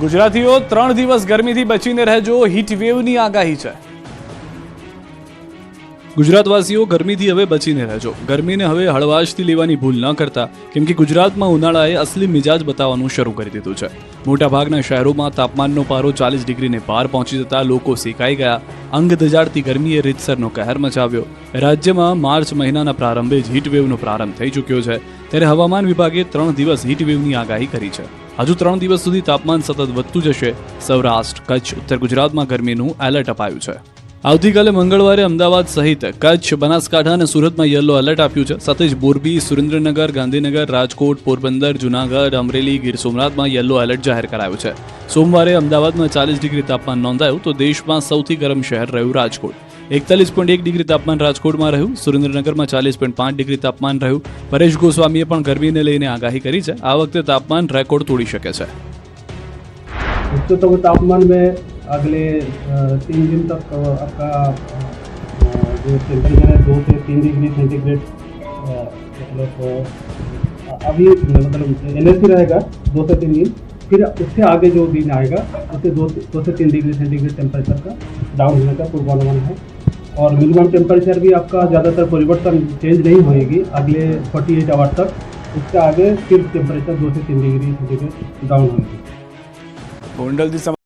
ગુજરાતીઓ 3 દિવસ ગરમીથી બચીને રહેજો, હીટ વેવની આગાહી છે। ગુજરાતવાસીઓ ગરમીથી હવે બચીને રહેજો। ગરમીને હવે હળવાશથી લેવાની ભૂલ ન કરતા, કેમ કે ગુજરાતમાં ઉનાળાએ અસલી મિજાજ બતાવવાનું શરૂ કરી દીધું છે। મોટાભાગના શહેરોમાં તાપમાનનો પારો 40 ડિગ્રીને પાર પહોંચી જતા લોકો સેકાઈ ગયા। અંગ દજાડતી ગરમીએ રીતસરનો કહેર મચાવ્યો। રાજ્યમાં માર્ચ મહિનાના પ્રારંભે જ હીટવેવનો પ્રારંભ થઈ ચૂક્યો છે, ત્યારે હવામાન વિભાગે 3 દિવસ હીટવેવની આગાહી કરી છે। હજુ 3 દિવસ સુધી તાપમાન સતત વધતું જશે। સૌરાષ્ટ્ર, કચ્છ, ઉત્તર ગુજરાતમાં ગરમીનું એલર્ટ અપાયું છે। આવતીકાલે મંગળવારે અમદાવાદ સહિત કચ્છ, બનાસકાંઠા અને સુરતમાં યલો એલર્ટ આપ્યું છે। સાથે જ મોરબી, સુરેન્દ્રનગર, ગાંધીનગર, રાજકોટ, પોરબંદર, જૂનાગઢ, અમરેલી, ગીર સોમનાથમાં યલો એલર્ટ જાહેર કરાયું છે। સોમવારે અમદાવાદમાં 40 ડિગ્રી તાપમાન નોંધાયું તો દેશમાં સૌથી ગરમ શહેર રહ્યું રાજકોટ। 41.1 ડિગ્રી તાપમાન રાજકોટમાં રહ્યું। સુરેન્દ્રનગરમાં 40.5 ડિગ્રી તાપમાન રહ્યું। પરેશ ગોસ્વામીએ પણ ગરમીને લઈને આગાહી કરી છે। આ વખતે તાપમાન રેકોર્ડ તોડી શકે છે। उच्चतम तापमान में अगले 3 दिन तक आपका जो टेम्परेचर है 2 से 3 डिग्री सेंटीग्रेड अभी मतलब एनर्जी रहेगा 2 से 3 दिन। फिर उससे आगे जो दिन आएगा उससे 2 से 3 डिग्री सेंटीग्रेड टेम्परेचर का डाउन होने का पूर्वानुमान है। और मिनिमम टेम्परेचर भी आपका ज़्यादातर परिवर्तन चेंज नहीं होएगी अगले 48 आवर तक। उसके आगे फिर टेम्परेचर 2 से 3 डिग्री सेंटीग्रेड डाउन होगी।